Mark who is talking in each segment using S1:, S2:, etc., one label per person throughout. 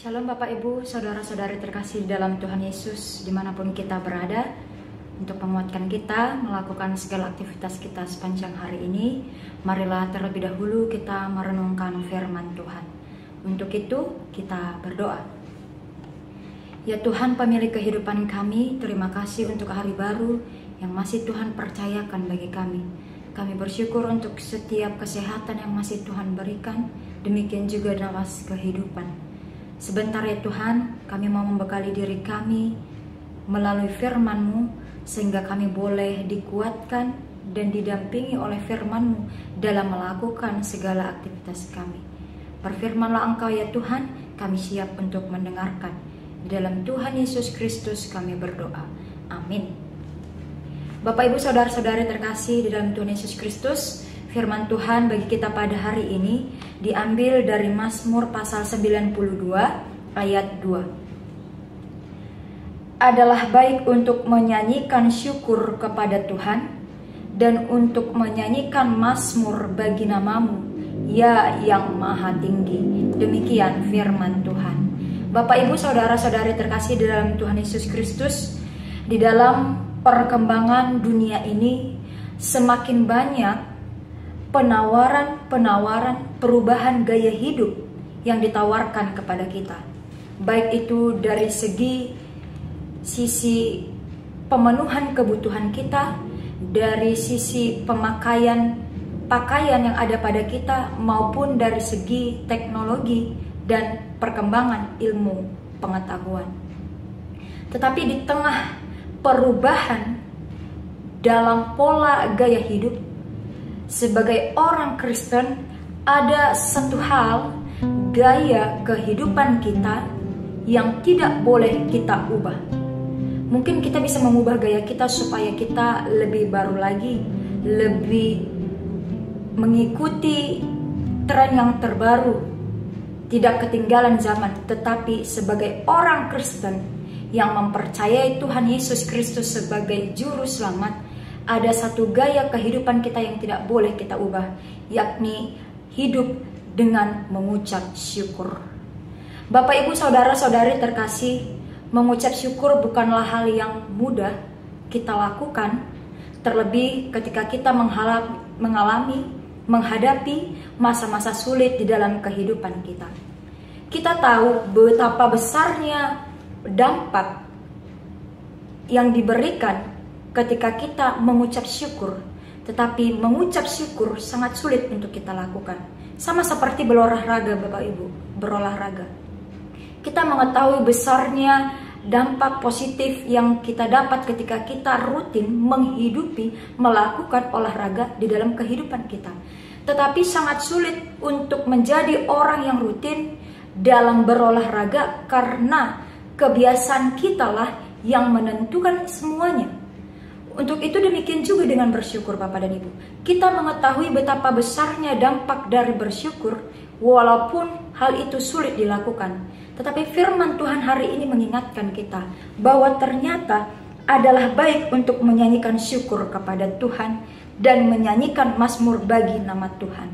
S1: Shalom Bapak Ibu, Saudara-saudari terkasih dalam Tuhan Yesus dimanapun kita berada. Untuk menguatkan kita melakukan segala aktivitas kita sepanjang hari ini, marilah terlebih dahulu kita merenungkan firman Tuhan. Untuk itu kita berdoa. Ya Tuhan, pemilik kehidupan kami, terima kasih untuk hari baru yang masih Tuhan percayakan bagi kami. Kami bersyukur untuk setiap kesehatan yang masih Tuhan berikan, demikian juga nafas kehidupan. Sebentar ya Tuhan, kami mau membekali diri kami melalui firman-Mu, sehingga kami boleh dikuatkan dan didampingi oleh firman-Mu dalam melakukan segala aktivitas kami. Berfirmanlah Engkau ya Tuhan, kami siap untuk mendengarkan. Di dalam Tuhan Yesus Kristus kami berdoa. Amin. Bapak Ibu Saudara-saudari terkasih di dalam Tuhan Yesus Kristus, firman Tuhan bagi kita pada hari ini diambil dari Mazmur pasal 92 ayat 2. Adalah baik untuk menyanyikan syukur kepada Tuhan dan untuk menyanyikan mazmur bagi nama-Mu, ya yang maha tinggi. Demikian firman Tuhan. Bapak Ibu Saudara-saudari terkasih di dalam Tuhan Yesus Kristus, di dalam perkembangan dunia ini semakin banyak penawaran perubahan gaya hidup yang ditawarkan kepada kita. Baik itu dari sisi pemenuhan kebutuhan kita, dari sisi pakaian yang ada pada kita, maupun dari segi teknologi dan perkembangan ilmu pengetahuan. Tetapi di tengah perubahan dalam pola gaya hidup, sebagai orang Kristen, ada satu hal, gaya kehidupan kita yang tidak boleh kita ubah. Mungkin kita bisa mengubah gaya kita supaya kita lebih baru lagi, lebih mengikuti tren yang terbaru, tidak ketinggalan zaman. Tetapi sebagai orang Kristen yang mempercayai Tuhan Yesus Kristus sebagai juru selamat, ada satu gaya kehidupan kita yang tidak boleh kita ubah, yakni hidup dengan mengucap syukur. Bapak Ibu Saudara-saudari terkasih, mengucap syukur bukanlah hal yang mudah kita lakukan, terlebih ketika kita menghadapi masa-masa sulit di dalam kehidupan kita. Kita tahu betapa besarnya dampak yang diberikan ketika kita mengucap syukur, tetapi mengucap syukur sangat sulit untuk kita lakukan. Sama seperti berolahraga, Bapak Ibu, berolahraga. Kita mengetahui besarnya dampak positif yang kita dapat ketika kita rutin melakukan olahraga di dalam kehidupan kita. Tetapi sangat sulit untuk menjadi orang yang rutin dalam berolahraga karena kebiasaan kitalah yang menentukan semuanya. Untuk itu demikian juga dengan bersyukur Bapak dan Ibu. Kita mengetahui betapa besarnya dampak dari bersyukur walaupun hal itu sulit dilakukan. Tetapi firman Tuhan hari ini mengingatkan kita bahwa ternyata adalah baik untuk menyanyikan syukur kepada Tuhan dan menyanyikan mazmur bagi nama Tuhan.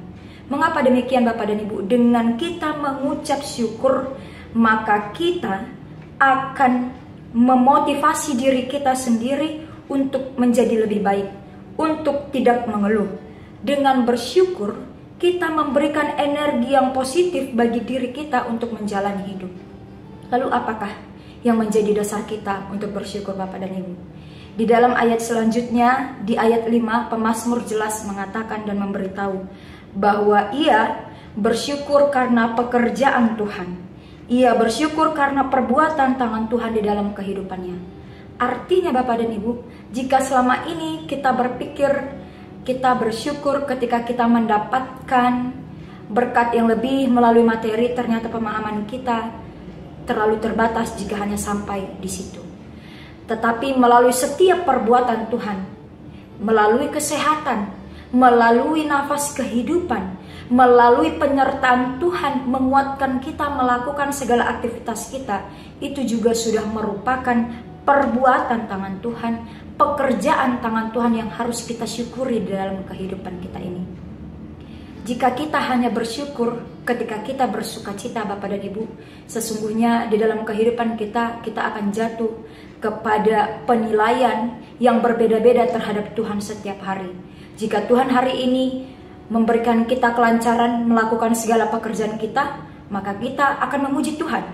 S1: Mengapa demikian Bapak dan Ibu? Dengan kita mengucap syukur, maka kita akan memotivasi diri kita sendiri untuk menjadi lebih baik, untuk tidak mengeluh. Dengan bersyukur, kita memberikan energi yang positif bagi diri kita untuk menjalani hidup. Lalu apakah yang menjadi dasar kita untuk bersyukur Bapak dan Ibu? Di dalam ayat selanjutnya, di ayat 5, pemazmur jelas mengatakan dan memberitahu bahwa ia bersyukur karena pekerjaan Tuhan. Ia bersyukur karena perbuatan tangan Tuhan di dalam kehidupannya. Artinya Bapak dan Ibu, jika selama ini kita berpikir, kita bersyukur ketika kita mendapatkan berkat yang lebih melalui materi, ternyata pemahaman kita terlalu terbatas jika hanya sampai di situ. Tetapi melalui setiap perbuatan Tuhan, melalui kesehatan, melalui nafas kehidupan, melalui penyertaan Tuhan menguatkan kita melakukan segala aktivitas kita, itu juga sudah merupakan perbuatan tangan Tuhan, pekerjaan tangan Tuhan yang harus kita syukuri di dalam kehidupan kita ini. Jika kita hanya bersyukur ketika kita bersuka cita, Bapak dan Ibu, sesungguhnya di dalam kehidupan kita akan jatuh kepada penilaian yang berbeda-beda terhadap Tuhan setiap hari. Jika Tuhan hari ini memberikan kita kelancaran melakukan segala pekerjaan kita, maka kita akan memuji Tuhan.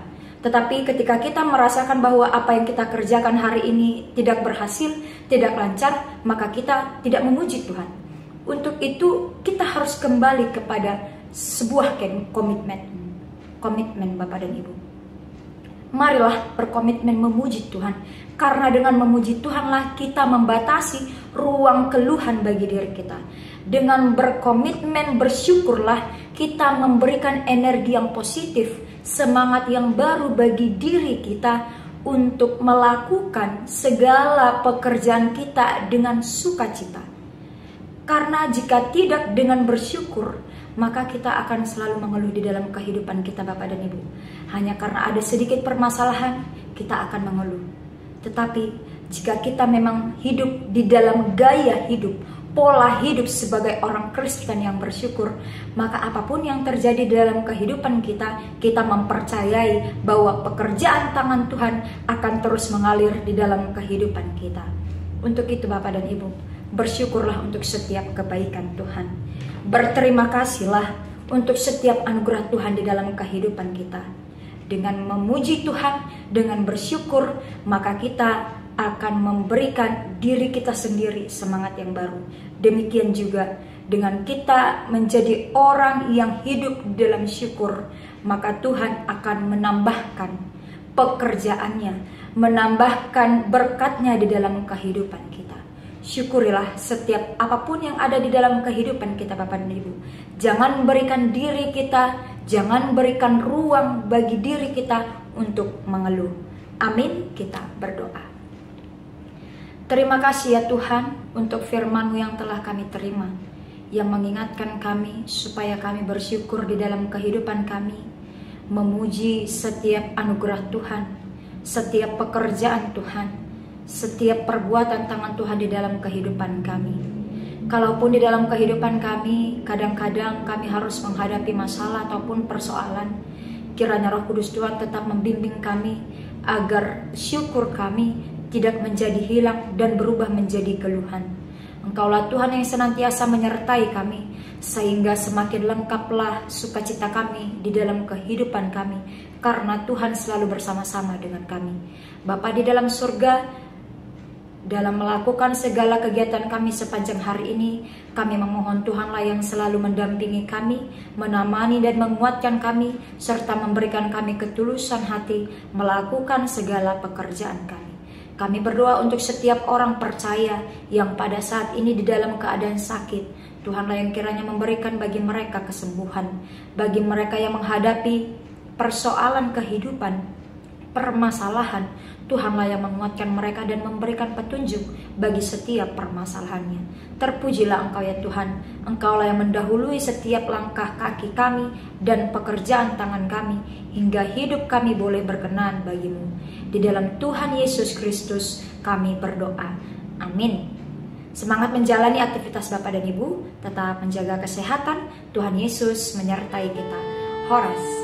S1: Tetapi ketika kita merasakan bahwa apa yang kita kerjakan hari ini tidak berhasil, tidak lancar, maka kita tidak memuji Tuhan. Untuk itu kita harus kembali kepada sebuah komitmen Bapak dan Ibu. Marilah berkomitmen memuji Tuhan, karena dengan memuji Tuhanlah kita membatasi ruang keluhan bagi diri kita. Dengan berkomitmen bersyukurlah kita memberikan energi yang positif, semangat yang baru bagi diri kita untuk melakukan segala pekerjaan kita dengan sukacita. Karena jika tidak dengan bersyukur, maka kita akan selalu mengeluh di dalam kehidupan kita, Bapak dan Ibu. Hanya karena ada sedikit permasalahan, kita akan mengeluh. Tetapi jika kita memang hidup di dalam gaya hidup, pola hidup sebagai orang Kristen yang bersyukur, maka apapun yang terjadi di dalam kehidupan kita mempercayai bahwa pekerjaan tangan Tuhan akan terus mengalir di dalam kehidupan kita. Untuk itu Bapak dan Ibu, bersyukurlah untuk setiap kebaikan Tuhan. Berterima kasihlah untuk setiap anugerah Tuhan di dalam kehidupan kita. Dengan memuji Tuhan, dengan bersyukur, maka kita akan memberikan diri kita sendiri semangat yang baru. Demikian juga dengan kita menjadi orang yang hidup dalam syukur, maka Tuhan akan menambahkan pekerjaannya, menambahkan berkatnya di dalam kehidupan kita. Syukurilah setiap apapun yang ada di dalam kehidupan kita, Bapak dan Ibu. Jangan berikan diri kita, jangan berikan ruang bagi diri kita untuk mengeluh. Amin, kita berdoa. Terima kasih ya Tuhan untuk firman-Mu yang telah kami terima, yang mengingatkan kami supaya kami bersyukur di dalam kehidupan kami, memuji setiap anugerah Tuhan, setiap pekerjaan Tuhan, setiap perbuatan tangan Tuhan di dalam kehidupan kami. Kalaupun di dalam kehidupan kami kadang-kadang kami harus menghadapi masalah ataupun persoalan, kiranya Roh Kudus Tuhan tetap membimbing kami agar syukur kami tidak menjadi hilang dan berubah menjadi keluhan. Engkaulah Tuhan yang senantiasa menyertai kami, sehingga semakin lengkaplah sukacita kami di dalam kehidupan kami, karena Tuhan selalu bersama-sama dengan kami. Bapa di dalam surga, dalam melakukan segala kegiatan kami sepanjang hari ini, kami memohon Tuhanlah yang selalu mendampingi kami, menemani dan menguatkan kami, serta memberikan kami ketulusan hati melakukan segala pekerjaan kami. Kami berdoa untuk setiap orang percaya yang pada saat ini di dalam keadaan sakit. Tuhanlah yang kiranya memberikan bagi mereka kesembuhan, bagi mereka yang menghadapi persoalan kehidupan, permasalahan. Tuhanlah yang menguatkan mereka dan memberikan petunjuk bagi setiap permasalahannya. Terpujilah Engkau ya Tuhan, Engkaulah yang mendahului setiap langkah kaki kami dan pekerjaan tangan kami, hingga hidup kami boleh berkenan bagi-Mu. Di dalam Tuhan Yesus Kristus kami berdoa. Amin. Semangat menjalani aktivitas Bapak dan Ibu, tetap menjaga kesehatan. Tuhan Yesus menyertai kita. Horas.